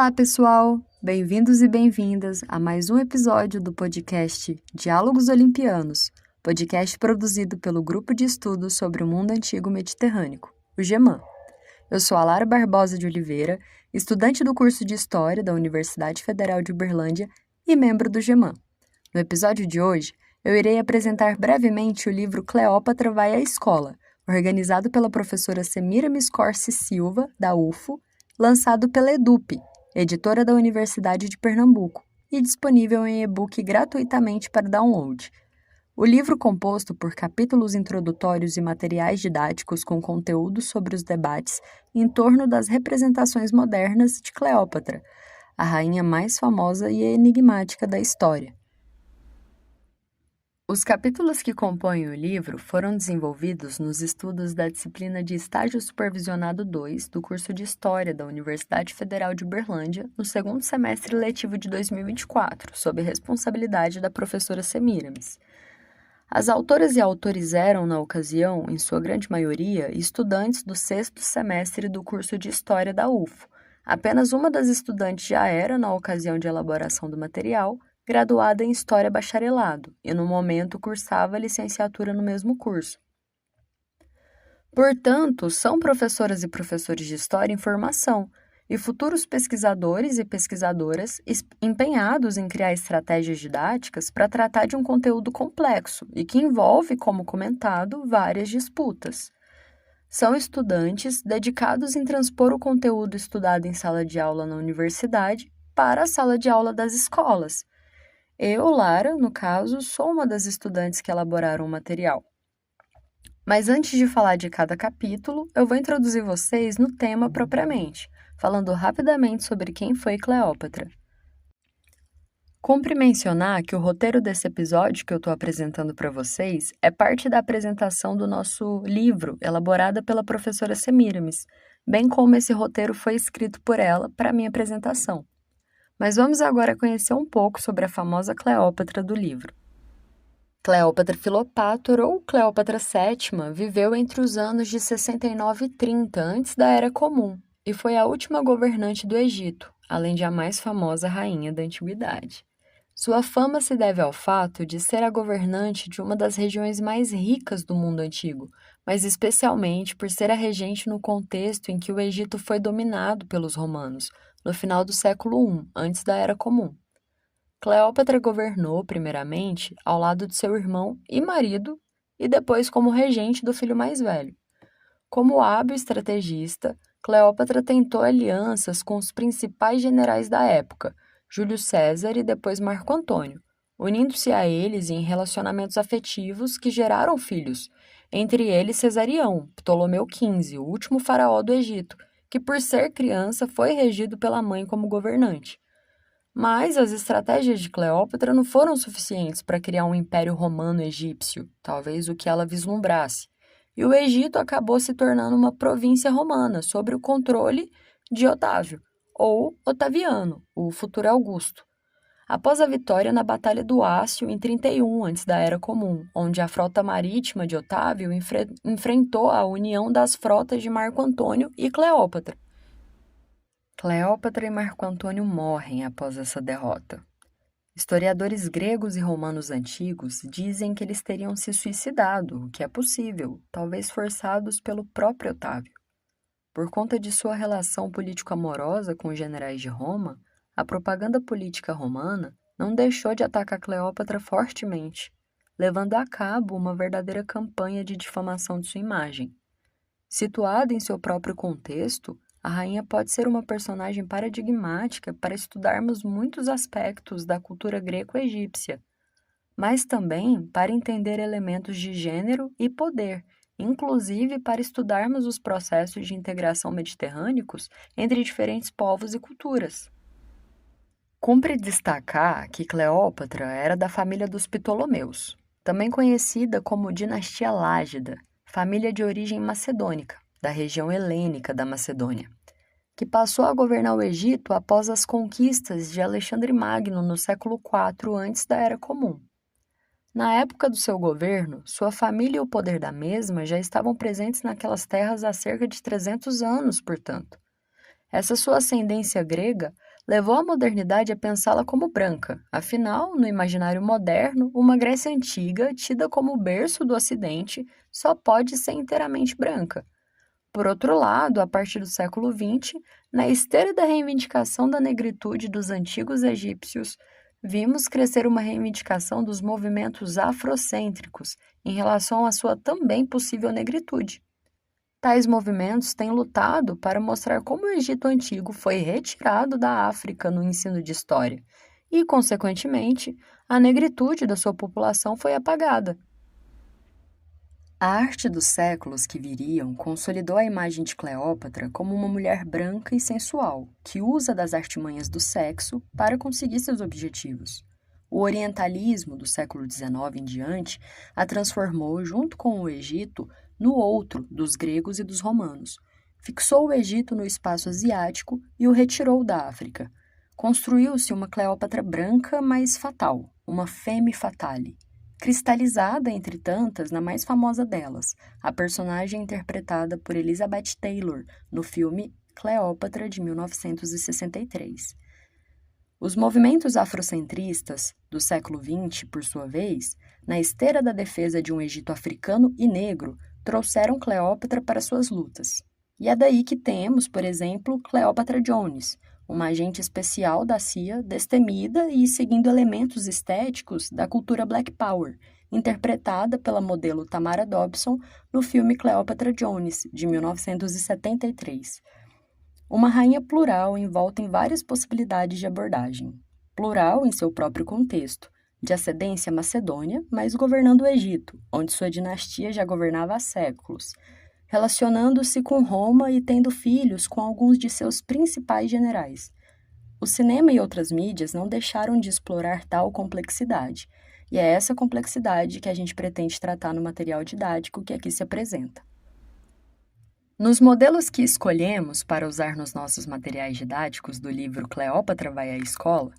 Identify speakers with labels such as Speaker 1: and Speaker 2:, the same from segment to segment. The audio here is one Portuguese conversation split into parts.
Speaker 1: Olá, pessoal! Bem-vindos e bem-vindas a mais um episódio do podcast Diálogos Olimpianos, podcast produzido pelo Grupo de Estudos sobre o Mundo Antigo Mediterrâneo, o GEMAN. Eu sou a Lara Barbosa de Oliveira, estudante do curso de História da Universidade Federal de Uberlândia e membro do GEMAN. No episódio de hoje, eu irei apresentar brevemente o livro Cleópatra vai à Escola, organizado pela professora Semiramis Corsi Silva, da UFO, lançado pela EDUP, editora da Universidade de Pernambuco, e disponível em e-book gratuitamente para download. O livro, composto por capítulos introdutórios e materiais didáticos com conteúdo sobre os debates em torno das representações modernas de Cleópatra, a rainha mais famosa e enigmática da história. Os capítulos que compõem o livro foram desenvolvidos nos estudos da disciplina de Estágio Supervisionado 2 do curso de História da Universidade Federal de Uberlândia, no segundo semestre letivo de 2024, sob responsabilidade da professora Semiramis. As autoras e autores eram, na ocasião, em sua grande maioria, estudantes do sexto semestre do curso de História da UFO. Apenas uma das estudantes já era, na ocasião de elaboração do material, graduada em História Bacharelado, e no momento cursava licenciatura no mesmo curso. Portanto, são professoras e professores de História em formação, e futuros pesquisadores e pesquisadoras empenhados em criar estratégias didáticas para tratar de um conteúdo complexo e que envolve, como comentado, várias disputas. São estudantes dedicados em transpor o conteúdo estudado em sala de aula na universidade para a sala de aula das escolas. Eu, Lara, no caso, sou uma das estudantes que elaboraram o material. Mas antes de falar de cada capítulo, eu vou introduzir vocês no tema propriamente, falando rapidamente sobre quem foi Cleópatra. Cumpre mencionar que o roteiro desse episódio que eu estou apresentando para vocês é parte da apresentação do nosso livro, elaborada pela professora Semiramis, bem como esse roteiro foi escrito por ela para minha apresentação. Mas vamos agora conhecer um pouco sobre a famosa Cleópatra do livro. Cleópatra Filopátora, ou Cleópatra VII, viveu entre os anos de 69 e 30 antes da Era Comum e foi a última governante do Egito, além de a mais famosa rainha da antiguidade. Sua fama se deve ao fato de ser a governante de uma das regiões mais ricas do mundo antigo, mas especialmente por ser a regente no contexto em que o Egito foi dominado pelos romanos, no final do século I, antes da Era Comum. Cleópatra governou, primeiramente, ao lado de seu irmão e marido, e depois como regente do filho mais velho. Como hábil estrategista, Cleópatra tentou alianças com os principais generais da época, Júlio César e depois Marco Antônio, unindo-se a eles em relacionamentos afetivos que geraram filhos, entre eles Cesarião, Ptolomeu XV, o último faraó do Egito, que por ser criança foi regido pela mãe como governante. Mas as estratégias de Cleópatra não foram suficientes para criar um império romano-egípcio, talvez o que ela vislumbrasse, e o Egito acabou se tornando uma província romana sob o controle de Otávio, ou Otaviano, o futuro Augusto. Após a vitória na Batalha do Ácio em 31 antes da Era Comum, onde a frota marítima de Otávio enfrentou a união das frotas de Marco Antônio e Cleópatra. Cleópatra e Marco Antônio morrem após essa derrota. Historiadores gregos e romanos antigos dizem que eles teriam se suicidado, o que é possível, talvez forçados pelo próprio Otávio. Por conta de sua relação político-amorosa com os generais de Roma, a propaganda política romana não deixou de atacar Cleópatra fortemente, levando a cabo uma verdadeira campanha de difamação de sua imagem. Situada em seu próprio contexto, a rainha pode ser uma personagem paradigmática para estudarmos muitos aspectos da cultura greco-egípcia, mas também para entender elementos de gênero e poder, inclusive para estudarmos os processos de integração mediterrâneos entre diferentes povos e culturas. Cumpre destacar que Cleópatra era da família dos Ptolomeus, também conhecida como dinastia Lágida, família de origem macedônica, da região helênica da Macedônia, que passou a governar o Egito após as conquistas de Alexandre Magno no século IV antes da Era Comum. Na época do seu governo, sua família e o poder da mesma já estavam presentes naquelas terras há cerca de 300 anos, portanto. Essa sua ascendência grega levou a modernidade a pensá-la como branca. Afinal, no imaginário moderno, uma Grécia antiga, tida como o berço do Ocidente, só pode ser inteiramente branca. Por outro lado, a partir do século XX, na esteira da reivindicação da negritude dos antigos egípcios, vimos crescer uma reivindicação dos movimentos afrocêntricos em relação à sua também possível negritude. Tais movimentos têm lutado para mostrar como o Egito Antigo foi retirado da África no ensino de história e, consequentemente, a negritude da sua população foi apagada. A arte dos séculos que viriam consolidou a imagem de Cleópatra como uma mulher branca e sensual, que usa das artimanhas do sexo para conseguir seus objetivos. O orientalismo do século XIX em diante a transformou, junto com o Egito, no outro dos gregos e dos romanos. Fixou o Egito no espaço asiático e o retirou da África. Construiu-se uma Cleópatra branca, mas fatal, uma femme fatale. Cristalizada entre tantas na mais famosa delas, a personagem interpretada por Elizabeth Taylor no filme Cleópatra de 1963. Os movimentos afrocentristas do século XX, por sua vez, na esteira da defesa de um Egito africano e negro, trouxeram Cleópatra para suas lutas. E é daí que temos, por exemplo, Cleópatra Jones, uma agente especial da CIA destemida e seguindo elementos estéticos da cultura Black Power, interpretada pela modelo Tamara Dobson no filme Cleópatra Jones, de 1973. Uma rainha plural envolta em várias possibilidades de abordagem. Plural em seu próprio contexto, de ascendência macedônia, mas governando o Egito, onde sua dinastia já governava há séculos, relacionando-se com Roma e tendo filhos com alguns de seus principais generais. O cinema e outras mídias não deixaram de explorar tal complexidade, e é essa complexidade que a gente pretende tratar no material didático que aqui se apresenta. Nos modelos que escolhemos para usar nos nossos materiais didáticos do livro Cleópatra vai à escola,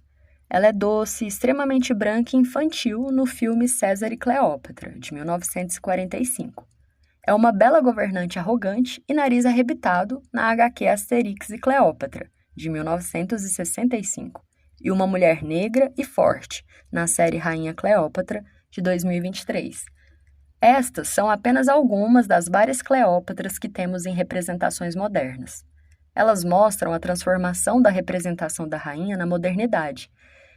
Speaker 1: ela é doce, extremamente branca e infantil no filme César e Cleópatra, de 1945. É uma bela governante arrogante e nariz arrebitado na HQ Asterix e Cleópatra, de 1965, e uma mulher negra e forte na série Rainha Cleópatra, de 2023. Estas são apenas algumas das várias Cleópatras que temos em representações modernas. Elas mostram a transformação da representação da rainha na modernidade,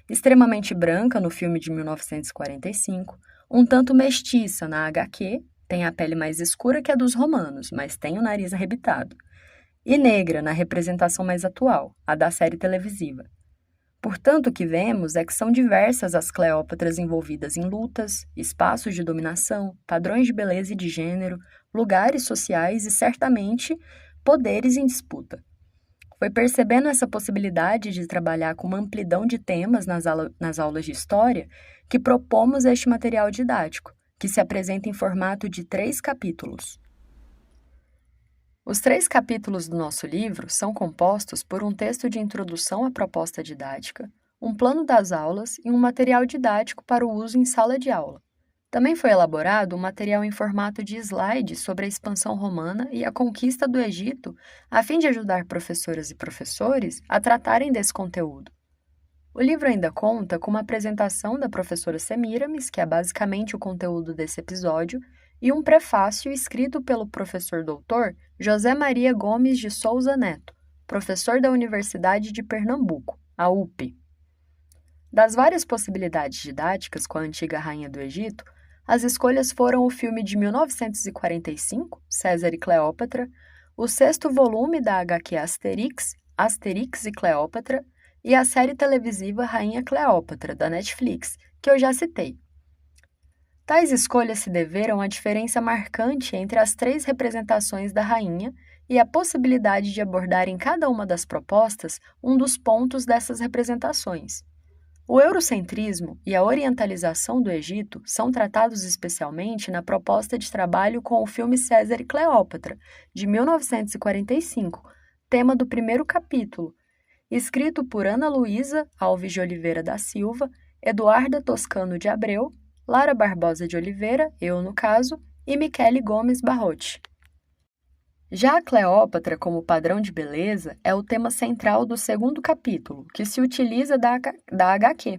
Speaker 1: extremamente branca no filme de 1945, um tanto mestiça na HQ, tem a pele mais escura que a dos romanos, mas tem o nariz arrebitado, e negra na representação mais atual, a da série televisiva. Portanto, o que vemos é que são diversas as Cleópatras envolvidas em lutas, espaços de dominação, padrões de beleza e de gênero, lugares sociais e, certamente, poderes em disputa. Foi percebendo essa possibilidade de trabalhar com uma amplidão de temas nas aulas de história que propomos este material didático, que se apresenta em formato de 3 capítulos. Os 3 capítulos do nosso livro são compostos por um texto de introdução à proposta didática, um plano das aulas e um material didático para o uso em sala de aula. Também foi elaborado um material em formato de slides sobre a expansão romana e a conquista do Egito, a fim de ajudar professoras e professores a tratarem desse conteúdo. O livro ainda conta com uma apresentação da professora Semiramis, que é basicamente o conteúdo desse episódio, e um prefácio escrito pelo professor doutor José Maria Gomes de Souza Neto, professor da Universidade de Pernambuco, a UP. Das várias possibilidades didáticas com a antiga rainha do Egito, as escolhas foram o filme de 1945, César e Cleópatra, o 6º volume da HQ Asterix, Asterix e Cleópatra, e a série televisiva Rainha Cleópatra, da Netflix, que eu já citei. Tais escolhas se deveram à diferença marcante entre as 3 representações da rainha e a possibilidade de abordar em cada uma das propostas um dos pontos dessas representações. O eurocentrismo e a orientalização do Egito são tratados especialmente na proposta de trabalho com o filme César e Cleópatra, de 1945, tema do primeiro capítulo, escrito por Ana Luísa Alves de Oliveira da Silva, Eduarda Toscano de Abreu, Lara Barbosa de Oliveira, eu no caso, e Michele Gomes Barrotti. Já a Cleópatra, como padrão de beleza, é o tema central do segundo capítulo, que se utiliza da HQ.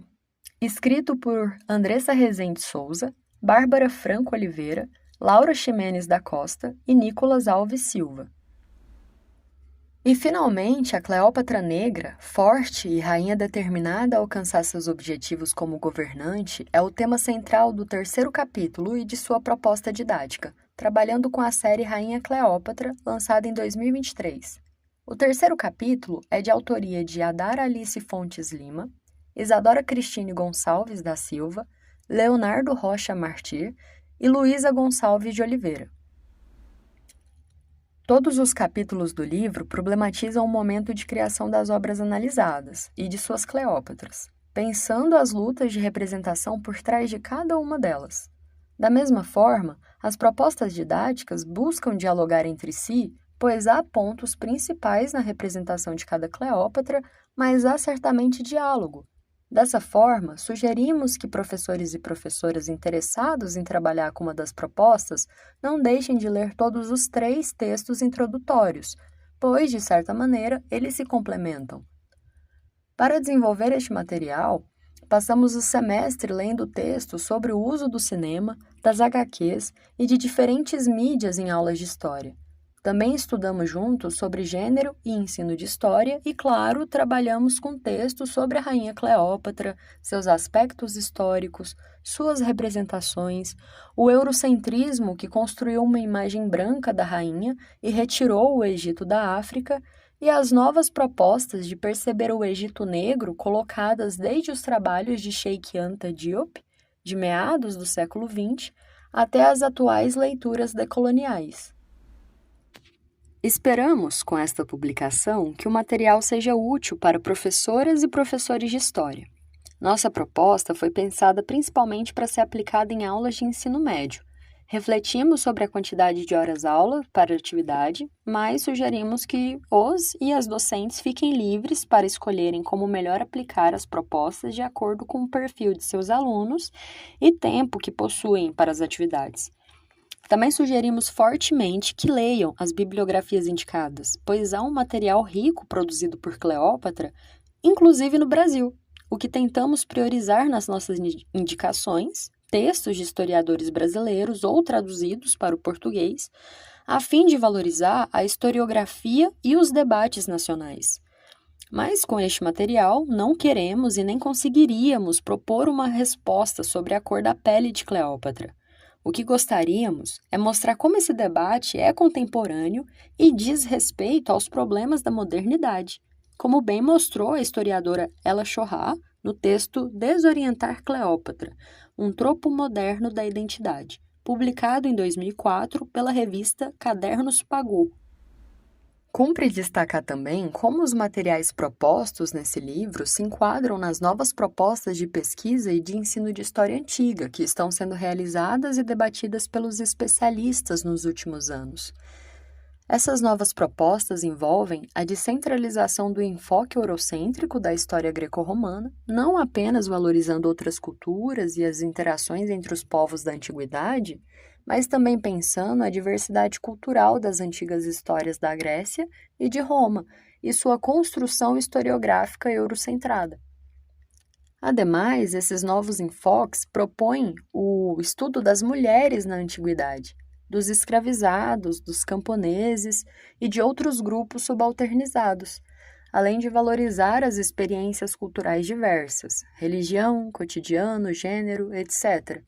Speaker 1: Escrito por Andressa Rezende Souza, Bárbara Franco Oliveira, Laura Ximenes da Costa e Nicolas Alves Silva. E, finalmente, a Cleópatra negra, forte e rainha determinada a alcançar seus objetivos como governante, é o tema central do terceiro capítulo e de sua proposta didática, trabalhando com a série Rainha Cleópatra, lançada em 2023. O terceiro capítulo é de autoria de Adara Alice Fontes Lima, Isadora Cristine Gonçalves da Silva, Leonardo Rocha Martir e Luísa Gonçalves de Oliveira. Todos os capítulos do livro problematizam o momento de criação das obras analisadas e de suas Cleópatras, pensando as lutas de representação por trás de cada uma delas. Da mesma forma, as propostas didáticas buscam dialogar entre si, pois há pontos principais na representação de cada Cleópatra, mas há certamente diálogo. Dessa forma, sugerimos que professores e professoras interessados em trabalhar com uma das propostas não deixem de ler todos os 3 textos introdutórios, pois, de certa maneira, eles se complementam. Para desenvolver este material, passamos o semestre lendo textos sobre o uso do cinema, das HQs e de diferentes mídias em aulas de história. Também estudamos juntos sobre gênero e ensino de história e, claro, trabalhamos com textos sobre a Rainha Cleópatra, seus aspectos históricos, suas representações, o eurocentrismo que construiu uma imagem branca da rainha e retirou o Egito da África, e as novas propostas de perceber o Egito negro colocadas desde os trabalhos de Sheikh Anta Diop, de meados do século XX, até as atuais leituras decoloniais. Esperamos, com esta publicação, que o material seja útil para professoras e professores de história. Nossa proposta foi pensada principalmente para ser aplicada em aulas de ensino médio. Refletimos sobre a quantidade de horas-aula para a atividade, mas sugerimos que os e as docentes fiquem livres para escolherem como melhor aplicar as propostas de acordo com o perfil de seus alunos e tempo que possuem para as atividades. Também sugerimos fortemente que leiam as bibliografias indicadas, pois há um material rico produzido por Cleópatra, inclusive no Brasil. O que tentamos priorizar nas nossas indicações, textos de historiadores brasileiros ou traduzidos para o português, a fim de valorizar a historiografia e os debates nacionais. Mas com este material, não queremos e nem conseguiríamos propor uma resposta sobre a cor da pele de Cleópatra. O que gostaríamos é mostrar como esse debate é contemporâneo e diz respeito aos problemas da modernidade, como bem mostrou a historiadora Ella Chorra no texto Desorientar Cleópatra, um tropo moderno da identidade, publicado em 2004 pela revista Cadernos Pagou. Cumpre destacar também como os materiais propostos nesse livro se enquadram nas novas propostas de pesquisa e de ensino de história antiga que estão sendo realizadas e debatidas pelos especialistas nos últimos anos. Essas novas propostas envolvem a descentralização do enfoque eurocêntrico da história greco-romana, não apenas valorizando outras culturas e as interações entre os povos da antiguidade, mas também pensando a diversidade cultural das antigas histórias da Grécia e de Roma e sua construção historiográfica eurocentrada. Ademais, esses novos enfoques propõem o estudo das mulheres na antiguidade, dos escravizados, dos camponeses e de outros grupos subalternizados, além de valorizar as experiências culturais diversas, religião, cotidiano, gênero, etc.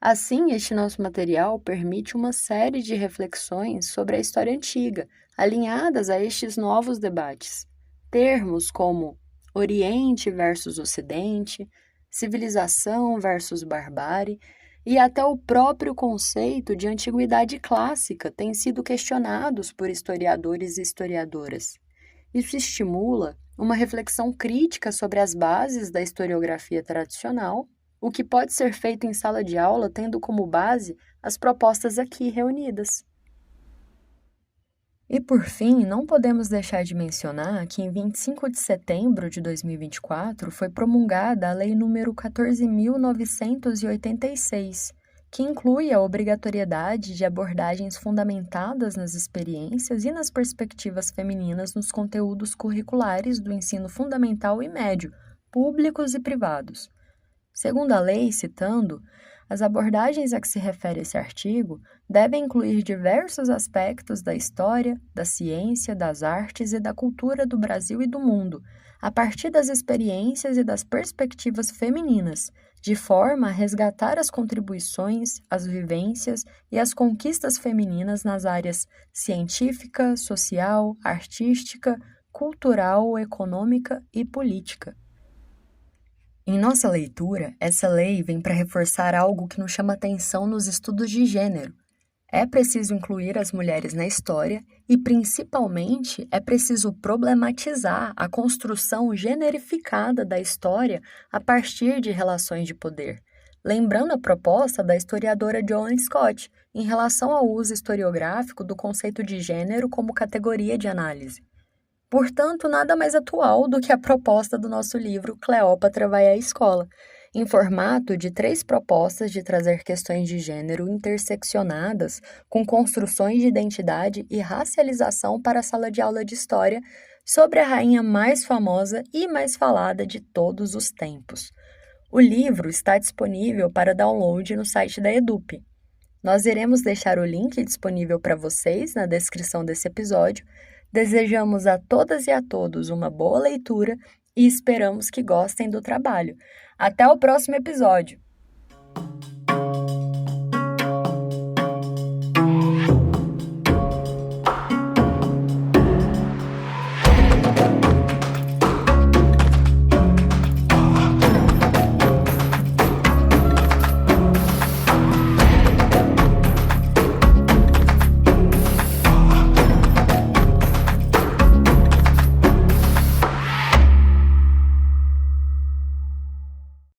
Speaker 1: Assim, este nosso material permite uma série de reflexões sobre a história antiga, alinhadas a estes novos debates. Termos como Oriente versus Ocidente, civilização versus barbárie, e até o próprio conceito de antiguidade clássica têm sido questionados por historiadores e historiadoras. Isso estimula uma reflexão crítica sobre as bases da historiografia tradicional, o que pode ser feito em sala de aula tendo como base as propostas aqui reunidas. E por fim, não podemos deixar de mencionar que em 25 de setembro de 2024 foi promulgada a Lei nº 14.986, que inclui a obrigatoriedade de abordagens fundamentadas nas experiências e nas perspectivas femininas nos conteúdos curriculares do ensino fundamental e médio, públicos e privados. Segundo a lei, citando, as abordagens a que se refere esse artigo devem incluir diversos aspectos da história, da ciência, das artes e da cultura do Brasil e do mundo, a partir das experiências e das perspectivas femininas, de forma a resgatar as contribuições, as vivências e as conquistas femininas nas áreas científica, social, artística, cultural, econômica e política. Em nossa leitura, essa lei vem para reforçar algo que nos chama atenção nos estudos de gênero. É preciso incluir as mulheres na história e, principalmente, é preciso problematizar a construção generificada da história a partir de relações de poder. Lembrando a proposta da historiadora Joan Scott em relação ao uso historiográfico do conceito de gênero como categoria de análise. Portanto, nada mais atual do que a proposta do nosso livro Cleópatra vai à escola, em formato de 3 propostas de trazer questões de gênero interseccionadas com construções de identidade e racialização para a sala de aula de história sobre a rainha mais famosa e mais falada de todos os tempos. O livro está disponível para download no site da Edup. Nós iremos deixar o link disponível para vocês na descrição desse episódio. Desejamos a todas e a todos uma boa leitura e esperamos que gostem do trabalho. Até o próximo episódio!